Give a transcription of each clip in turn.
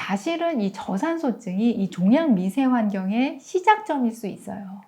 사실은 이 저산소증이 이 종양 미세 환경의 시작점일 수 있어요.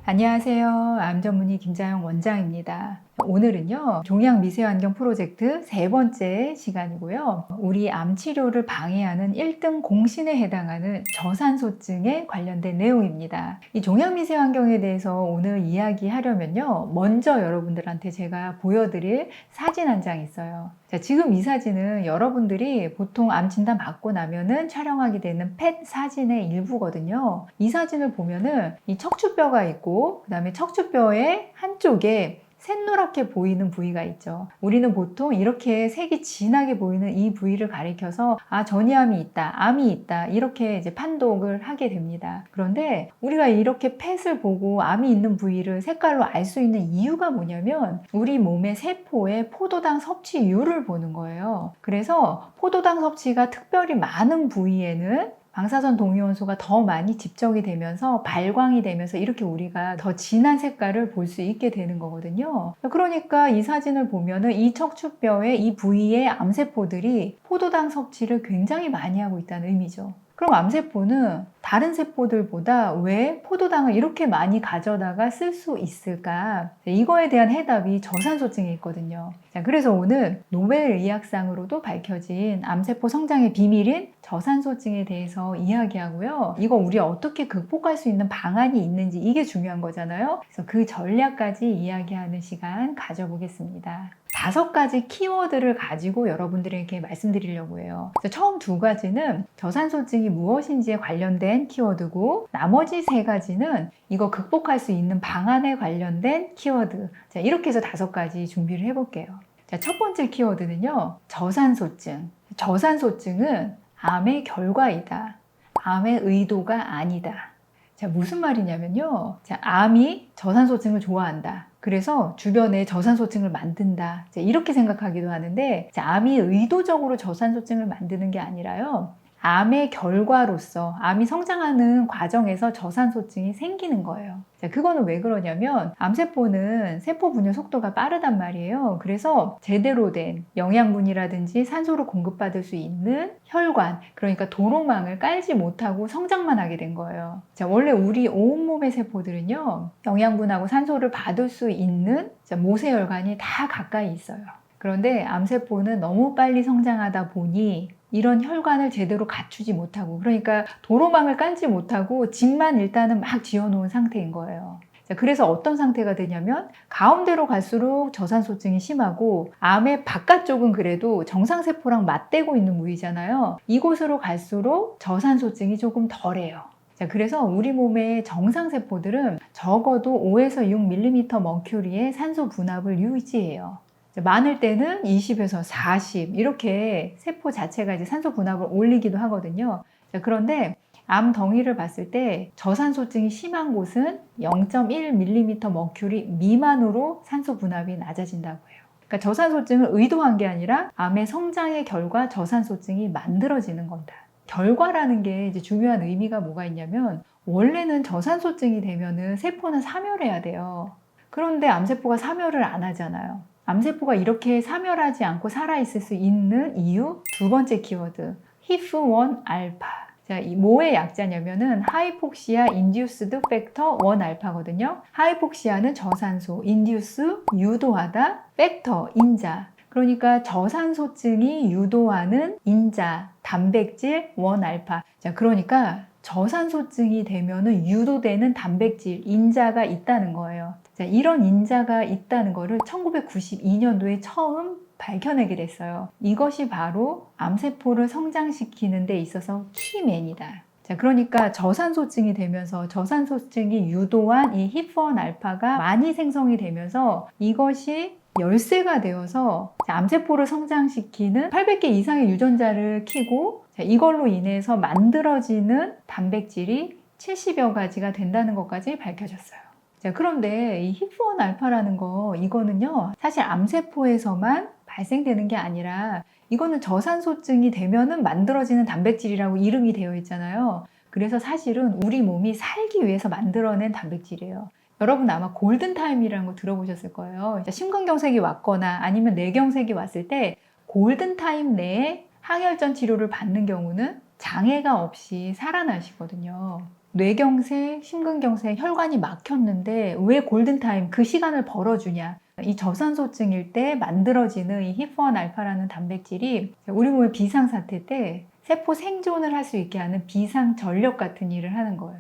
안녕하세요. 암 전문의 김자영 원장입니다. 오늘은요, 종양 미세환경 프로젝트 세 번째 시간이고요. 우리 암 치료를 방해하는 1등 공신에 해당하는 저산소증에 관련된 내용입니다. 이 종양 미세환경에 대해서 오늘 이야기하려면요, 먼저 여러분들한테 제가 보여드릴 사진 한 장 있어요. 자, 지금 이 사진은 여러분들이 보통 암 진단 받고 나면은 촬영하게 되는 펫 사진의 일부거든요. 이 사진을 보면은 이 척추뼈가 있고, 그 다음에 척추뼈의 한쪽에 샛노랗게 보이는 부위가 있죠. 우리는 보통 이렇게 색이 진하게 보이는 이 부위를 가리켜서 전이암이 있다, 암이 있다 이렇게 이제 판독을 하게 됩니다. 그런데 우리가 이렇게 펫을 보고 암이 있는 부위를 색깔로 알 수 있는 이유가 뭐냐면 우리 몸의 세포의 포도당 섭취율을 보는 거예요. 그래서 포도당 섭취가 특별히 많은 부위에는 방사선 동위원소가 더 많이 집적이 되면서 발광이 되면서 이렇게 우리가 더 진한 색깔을 볼 수 있게 되는 거거든요. 그러니까 이 사진을 보면은 이 척추뼈의 이 부위의 암세포들이 포도당 섭취를 굉장히 많이 하고 있다는 의미죠. 그럼 암세포는 다른 세포들보다 왜 포도당을 이렇게 많이 가져다가 쓸 수 있을까? 이거에 대한 해답이 저산소증에 있거든요. 자, 그래서 오늘 노벨 의학상으로도 밝혀진 암세포 성장의 비밀인 저산소증에 대해서 이야기하고요. 이거 우리 어떻게 극복할 수 있는 방안이 있는지 이게 중요한 거잖아요. 그래서 그 전략까지 이야기하는 시간 가져보겠습니다. 5가지 키워드를 가지고 여러분들에게 말씀드리려고 해요. 그래서 처음 2가지는 저산소증이 무엇인지에 관련된 키워드고, 나머지 3가지는 이거 극복할 수 있는 방안에 관련된 키워드. 자, 이렇게 해서 5가지 준비를 해볼게요. 자, 첫 번째 키워드는요, 저산소증. 저산소증은 암의 결과이다. 암의 의도가 아니다. 자, 무슨 말이냐면요. 자, 암이 저산소증을 좋아한다. 그래서 주변에 저산소증을 만든다. 자, 이렇게 생각하기도 하는데, 자, 암이 의도적으로 저산소증을 만드는 게 아니라요. 암의 결과로서 암이 성장하는 과정에서 저산소증이 생기는 거예요. 자, 그거는 왜 그러냐면 암세포는 세포 분열 속도가 빠르단 말이에요. 그래서 제대로 된 영양분이라든지 산소를 공급받을 수 있는 혈관, 그러니까 도로망을 깔지 못하고 성장만 하게 된 거예요. 자, 원래 우리 온몸의 세포들은요, 영양분하고 산소를 받을 수 있는 모세혈관이 다 가까이 있어요. 그런데 암세포는 너무 빨리 성장하다 보니 이런 혈관을 제대로 갖추지 못하고, 그러니까 도로망을 깔지 못하고 집만 일단은 막 지어놓은 상태인 거예요. 자, 그래서 어떤 상태가 되냐면 가운데로 갈수록 저산소증이 심하고, 암의 바깥쪽은 그래도 정상세포랑 맞대고 있는 부위잖아요. 이곳으로 갈수록 저산소증이 조금 덜해요. 자, 그래서 우리 몸의 정상세포들은 적어도 5에서 6mm 머큐리의 산소 분압을 유지해요. 많을 때는 20에서 40 이렇게 세포 자체가 이제 산소 분압을 올리기도 하거든요. 자, 그런데 암 덩이를 봤을 때 저산소증이 심한 곳은 0.1mm 머큐리 미만으로 산소 분압이 낮아진다고 해요. 그러니까 저산소증을 의도한 게 아니라 암의 성장의 결과 저산소증이 만들어지는 거다. 결과라는 게 이제 중요한 의미가 뭐가 있냐면, 원래는 저산소증이 되면은 세포는 사멸해야 돼요. 그런데 암세포가 사멸을 안 하잖아요. 암세포가 이렇게 사멸하지 않고 살아있을 수 있는 이유, 2번째 키워드, HIF1α. 자, 이 뭐의 약자냐면은 하이폭시아 인듀스드 팩터 1알파거든요. 하이폭시아는 저산소, 인듀스 유도하다, 팩터 인자. 그러니까 저산소증이 유도하는 인자, 단백질 1알파. 자, 그러니까 저산소증이 되면은 유도되는 단백질, 인자가 있다는 거예요. 자, 이런 인자가 있다는 거를 1992년도에 처음 밝혀내게 됐어요. 이것이 바로 암세포를 성장시키는 데 있어서 키맨이다. 자, 그러니까 저산소증이 되면서 저산소증이 유도한 이 HIF1알파가 많이 생성이 되면서 이것이 열쇠가 되어서 암세포를 성장시키는 800개 이상의 유전자를 키고, 이걸로 인해서 만들어지는 단백질이 70여 가지가 된다는 것까지 밝혀졌어요. 자, 그런데 이 HIF1알파라는 거, 이거는요, 사실 암세포에서만 발생되는 게 아니라 이거는 저산소증이 되면은 만들어지는 단백질이라고 이름이 되어 있잖아요. 그래서 사실은 우리 몸이 살기 위해서 만들어낸 단백질이에요. 여러분 아마 골든타임이라는 거 들어보셨을 거예요. 심근경색이 왔거나 아니면 뇌경색이 왔을 때 골든타임 내에 항혈전 치료를 받는 경우는 장애가 없이 살아나시거든요. 뇌경색, 심근경색, 혈관이 막혔는데 왜 골든타임 그 시간을 벌어주냐. 이 저산소증일 때 만들어지는 이 히프1 알파라는 단백질이 우리 몸의 비상사태 때 세포 생존을 할 수 있게 하는 비상전력 같은 일을 하는 거예요.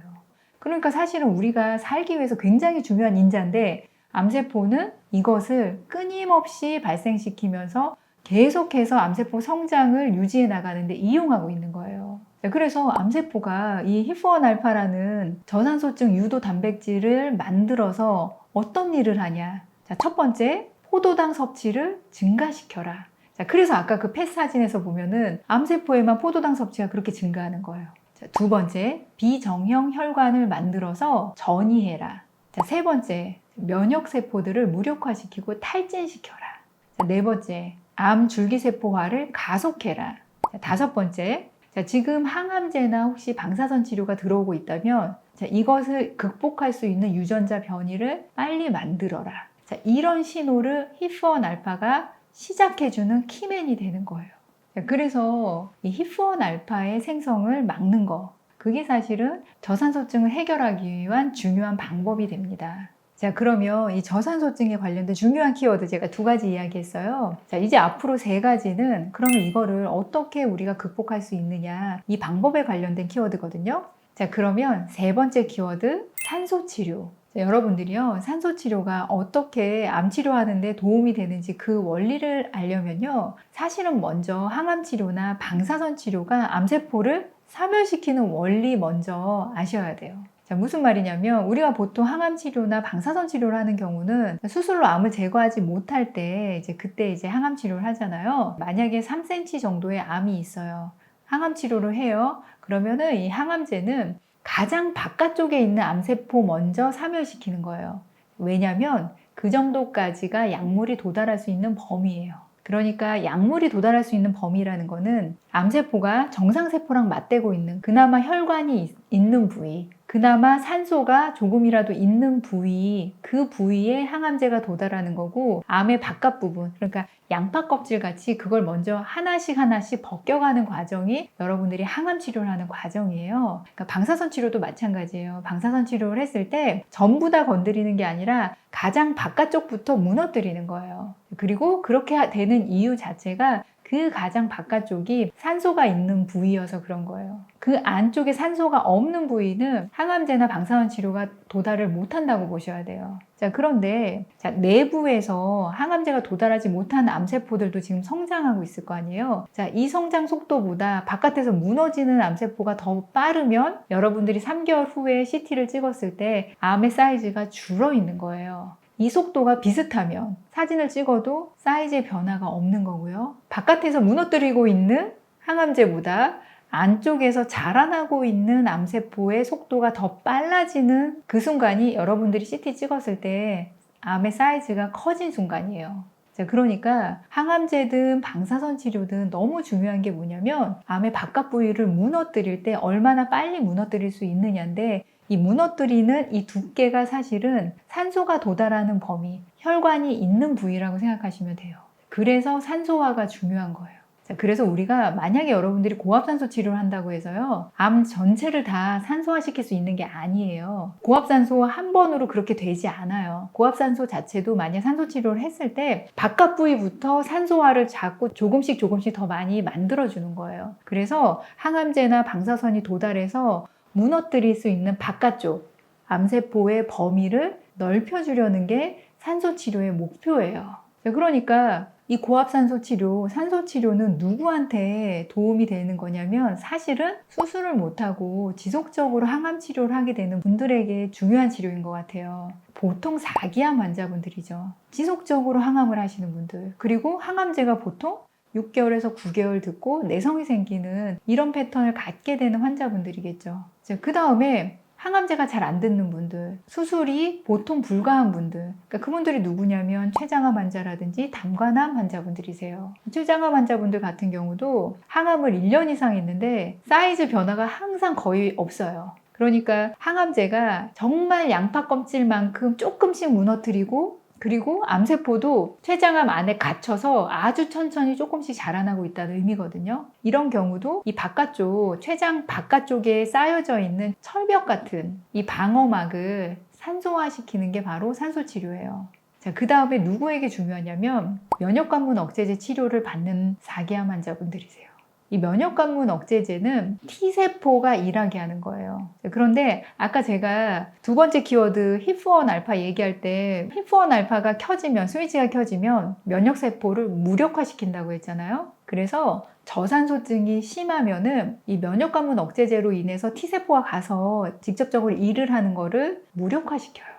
그러니까 사실은 우리가 살기 위해서 굉장히 중요한 인자인데 암세포는 이것을 끊임없이 발생시키면서 계속해서 암세포 성장을 유지해 나가는데 이용하고 있는 거예요. 그래서 암세포가 이 히프1 알파라는 저산소증 유도 단백질을 만들어서 어떤 일을 하냐. 자, 첫 번째, 포도당 섭취를 증가시켜라. 자, 그래서 아까 그 펫 사진에서 보면은 암세포에만 포도당 섭취가 그렇게 증가하는 거예요. 자, 두 번째, 비정형 혈관을 만들어서 전이해라. 자, 세 번째, 면역세포들을 무력화시키고 탈진시켜라. 자, 네 번째, 암 줄기세포화를 가속해라. 자, 다섯 번째, 자, 지금 항암제나 혹시 방사선 치료가 들어오고 있다면 자, 이것을 극복할 수 있는 유전자 변이를 빨리 만들어라. 자, 이런 신호를 히프1 알파가 시작해주는 키맨이 되는 거예요. 자, 그래서 이 히프1 알파의 생성을 막는 거, 그게 사실은 저산소증을 해결하기 위한 중요한 방법이 됩니다. 자, 그러면 이 저산소증에 관련된 중요한 키워드 제가 2가지 이야기했어요. 자, 이제 앞으로 3가지는 그러면 이거를 어떻게 우리가 극복할 수 있느냐, 이 방법에 관련된 키워드거든요. 자, 그러면 3번째 키워드, 산소치료. 자, 여러분들이요, 산소치료가 어떻게 암치료하는데 도움이 되는지 그 원리를 알려면요, 사실은 먼저 항암치료나 방사선 치료가 암세포를 사멸시키는 원리 먼저 아셔야 돼요. 자, 무슨 말이냐면 우리가 보통 항암 치료나 방사선 치료를 하는 경우는 수술로 암을 제거하지 못할 때 그때 항암 치료를 하잖아요. 만약에 3cm 정도의 암이 있어요. 항암 치료를 해요. 그러면은 이 항암제는 가장 바깥쪽에 있는 암세포 먼저 사멸시키는 거예요. 왜냐면 그 정도까지가 약물이 도달할 수 있는 범위예요. 그러니까 약물이 도달할 수 있는 범위라는 거는 암세포가 정상세포랑 맞대고 있는 그나마 혈관이 있는 부위, 그나마 산소가 조금이라도 있는 부위, 그 부위에 항암제가 도달하는 거고, 암의 바깥 부분, 그러니까 양파 껍질 같이 그걸 먼저 하나씩 벗겨가는 과정이 여러분들이 항암 치료를 하는 과정이에요. 그러니까 방사선 치료도 마찬가지예요. 방사선 치료를 했을 때 전부 다 건드리는 게 아니라 가장 바깥쪽부터 무너뜨리는 거예요. 그리고 그렇게 되는 이유 자체가 그 가장 바깥쪽이 산소가 있는 부위여서 그런 거예요. 그 안쪽에 산소가 없는 부위는 항암제나 방사선 치료가 도달을 못한다고 보셔야 돼요. 자, 그런데 자, 내부에서 항암제가 도달하지 못한 암세포들도 지금 성장하고 있을 거 아니에요. 자, 이 성장 속도보다 바깥에서 무너지는 암세포가 더 빠르면 여러분들이 3개월 후에 CT를 찍었을 때 암의 사이즈가 줄어 있는 거예요. 이 속도가 비슷하면 사진을 찍어도 사이즈의 변화가 없는 거고요. 바깥에서 무너뜨리고 있는 항암제보다 안쪽에서 자라나고 있는 암세포의 속도가 더 빨라지는 그 순간이 여러분들이 CT 찍었을 때 암의 사이즈가 커진 순간이에요. 자, 그러니까 항암제든 방사선 치료든 너무 중요한 게 뭐냐면 암의 바깥 부위를 무너뜨릴 때 얼마나 빨리 무너뜨릴 수 있느냐인데, 이 무너뜨리는 이 두께가 사실은 산소가 도달하는 범위, 혈관이 있는 부위라고 생각하시면 돼요. 그래서 산소화가 중요한 거예요. 자, 그래서 우리가 만약에 여러분들이 고압산소 치료를 한다고 해서요, 암 전체를 다 산소화시킬 수 있는 게 아니에요. 고압산소 한 번으로 그렇게 되지 않아요. 고압산소 자체도 만약 산소 치료를 했을 때 바깥 부위부터 산소화를 자꾸 조금씩 더 많이 만들어주는 거예요. 그래서 항암제나 방사선이 도달해서 무너뜨릴 수 있는 바깥쪽 암세포의 범위를 넓혀주려는 게 산소 치료의 목표예요. 그러니까 이 고압산소 치료, 산소 치료는 누구한테 도움이 되는 거냐면 사실은 수술을 못하고 지속적으로 항암 치료를 하게 되는 분들에게 중요한 치료인 것 같아요. 보통 4기암 환자분들이죠. 지속적으로 항암을 하시는 분들, 그리고 항암제가 보통 6개월에서 9개월 듣고 내성이 생기는 이런 패턴을 갖게 되는 환자분들이겠죠. 그 다음에 항암제가 잘 안 듣는 분들, 수술이 보통 불가한 분들, 그러니까 그분들이 누구냐면 췌장암 환자라든지 담관암 환자분들이세요. 췌장암 환자분들 같은 경우도 항암을 1년 이상 했는데 사이즈 변화가 항상 거의 없어요. 그러니까 항암제가 정말 양파 껍질만큼 조금씩 무너뜨리고, 그리고 암세포도 췌장암 안에 갇혀서 아주 천천히 조금씩 자라나고 있다는 의미거든요. 이런 경우도 이 바깥쪽, 췌장 바깥쪽에 쌓여져 있는 철벽 같은 이 방어막을 산소화시키는 게 바로 산소치료예요. 자, 그 다음에 누구에게 중요하냐면 면역관문 억제제 치료를 받는 4기암 환자분들이세요. 이 면역관문 억제제는 T세포가 일하게 하는 거예요. 그런데 아까 제가 두 번째 키워드 HIF-1 알파 얘기할 때 HIF-1 알파가 켜지면, 스위치가 켜지면 면역세포를 무력화시킨다고 했잖아요. 그래서 저산소증이 심하면은 이 면역관문 억제제로 인해서 T세포가 가서 직접적으로 일을 하는 거를 무력화시켜요.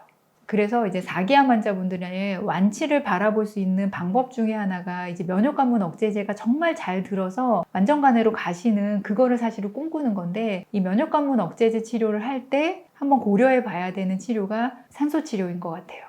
그래서 이제 4기암 환자분들의 완치를 바라볼 수 있는 방법 중에 하나가 이제 면역관문 억제제가 정말 잘 들어서 완전간회로 가시는 그거를 사실은 꿈꾸는 건데, 이 면역관문 억제제 치료를 할 때 한번 고려해 봐야 되는 치료가 산소 치료인 것 같아요.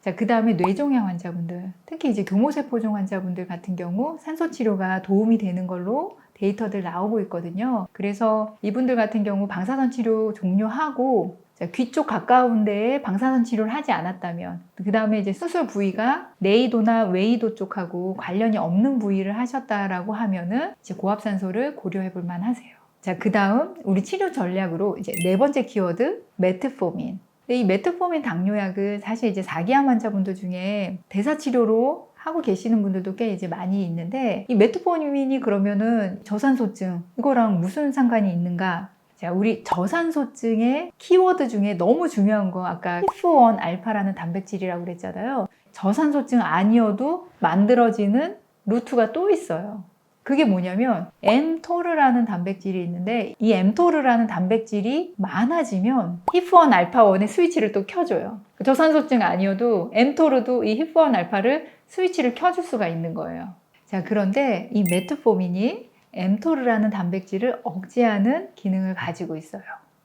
자, 그 다음에 뇌종양 환자분들, 특히 이제 교모세포종 환자분들 같은 경우 산소 치료가 도움이 되는 걸로 데이터들 나오고 있거든요. 그래서 이분들 같은 경우 방사선 치료 종료하고 귀 쪽 가까운 데에 방사선 치료를 하지 않았다면, 그 다음에 이제 수술 부위가 내이도나 외이도 쪽하고 관련이 없는 부위를 하셨다라고 하면은 이제 고압산소를 고려해 볼 만하세요. 자, 그 다음 우리 치료 전략으로 이제 네 번째 키워드 메트포민. 이 메트포민 당뇨약을 사실 이제 4기암 환자분들 중에 대사치료로 하고 계시는 분들도 꽤 이제 많이 있는데, 이 메트포민이 그러면은 저산소증 이거랑 무슨 상관이 있는가? 자, 우리 저산소증의 키워드 중에 너무 중요한 거 아까 HIF-1 알파라는 단백질이라고 그랬잖아요. 저산소증 아니어도 만들어지는 루트가 또 있어요. 그게 뭐냐면 mTOR라는 단백질이 있는데, 이 mTOR라는 단백질이 많아지면 HIF-1 알파1의 스위치를 또 켜줘요. 저산소증 아니어도 mTOR도 이 HIF-1 알파를 스위치를 켜줄 수가 있는 거예요. 자, 그런데 이 메트포민이 mTOR라는 단백질을 억제하는 기능을 가지고 있어요.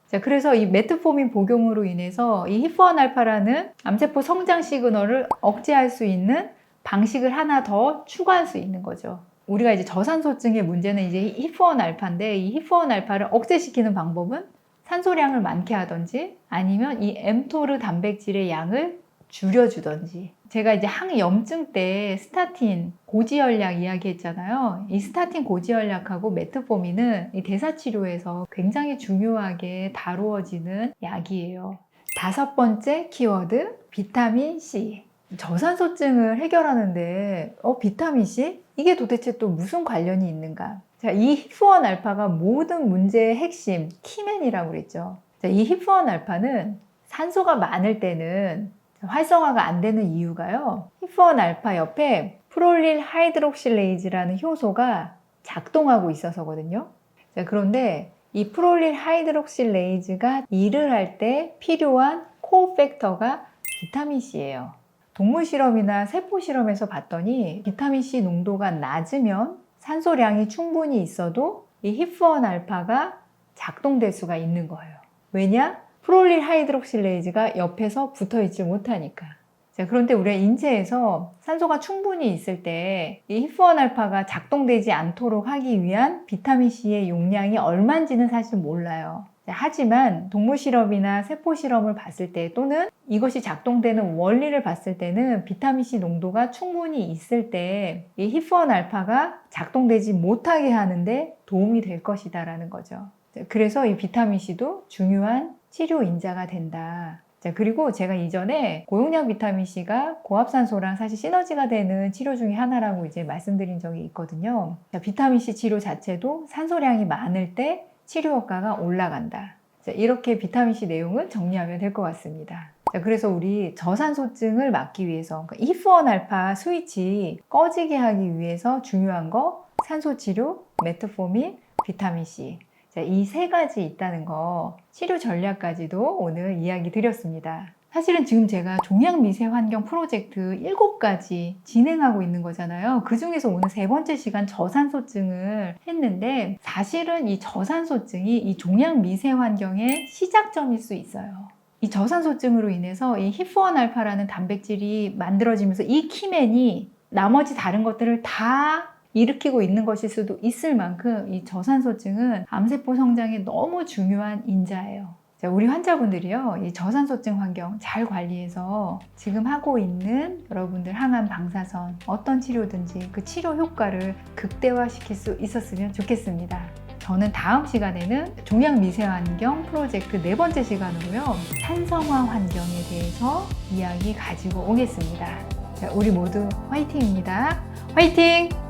자, 그래서 이 메트포민 복용으로 인해서 이 HIF-1 알파라는 암세포 성장 시그널을 억제할 수 있는 방식을 하나 더 추가할 수 있는 거죠. 우리가 이제 저산소증의 문제는 이제 HIF-1 알파인데, 이 HIF-1 알파를 억제시키는 방법은 산소량을 많게 하든지 아니면 이 mTOR 단백질의 양을 줄여주든지. 제가 이제 항염증 때 스타틴, 고지혈약 이야기했잖아요. 이 스타틴 고지혈약하고 메트포민은 이 대사치료에서 굉장히 중요하게 다루어지는 약이에요. 다섯 번째 키워드, 비타민 C. 저산소증을 해결하는데 비타민 C? 이게 도대체 또 무슨 관련이 있는가? 자, 이 HIF-1 알파가 모든 문제의 핵심, 키맨이라고 그랬죠. 자, 이 HIF-1 알파는 산소가 많을 때는 활성화가 안 되는 이유가요, HIF-1 알파 옆에 프롤릴 하이드록실레이즈라는 효소가 작동하고 있어서거든요. 자, 그런데 이 프롤릴 하이드록실레이즈가 일을 할 때 필요한 코어 팩터가 비타민 C예요. 동물 실험이나 세포 실험에서 봤더니 비타민 C 농도가 낮으면 산소량이 충분히 있어도 이 HIF-1 알파가 작동될 수가 있는 거예요. 왜냐? 프롤릴 하이드록실레이즈가 옆에서 붙어 있지 못하니까. 자, 그런데 우리가 인체에서 산소가 충분히 있을 때 이 HIF-1 알파가 작동되지 않도록 하기 위한 비타민 C의 용량이 얼마인지는 사실 몰라요. 자, 하지만 동물 실험이나 세포 실험을 봤을 때, 또는 이것이 작동되는 원리를 봤을 때는 비타민 C 농도가 충분히 있을 때 이 HIF-1 알파가 작동되지 못하게 하는데 도움이 될 것이다라는 거죠. 자, 그래서 이 비타민 C도 중요한 치료 인자가 된다. 자, 그리고 제가 이전에 고용량 비타민 C가 고압산소랑 사실 시너지가 되는 치료 중에 하나라고 이제 말씀드린 적이 있거든요. 자, 비타민 C 치료 자체도 산소량이 많을 때 치료 효과가 올라간다. 자, 이렇게 비타민 C 내용은 정리하면 될 것 같습니다. 자, 그래서 우리 저산소증을 막기 위해서, 그러니까 HIF-1 알파 스위치 꺼지게 하기 위해서 중요한 거, 산소치료, 메트포민, 비타민 C. 자, 이 세 가지 있다는 거, 치료 전략까지도 오늘 이야기 드렸습니다. 사실은 지금 제가 종양 미세 환경 프로젝트 7가지 진행하고 있는 거잖아요. 그 중에서 오늘 3번째 시간 저산소증을 했는데, 사실은 이 저산소증이 이 종양 미세 환경의 시작점일 수 있어요. 이 저산소증으로 인해서 이 히프1 알파라는 단백질이 만들어지면서 이 키맨이 나머지 다른 것들을 다 일으키고 있는 것일 수도 있을 만큼 이 저산소증은 암세포 성장에 너무 중요한 인자예요. 자, 우리 환자분들이요, 이 저산소증 환경 잘 관리해서 지금 하고 있는 여러분들 항암 방사선 어떤 치료든지 그 치료 효과를 극대화시킬 수 있었으면 좋겠습니다. 저는 다음 시간에는 종양 미세 환경 프로젝트 4번째 시간으로요, 산성화 환경에 대해서 이야기 가지고 오겠습니다. 자, 우리 모두 화이팅입니다. 화이팅!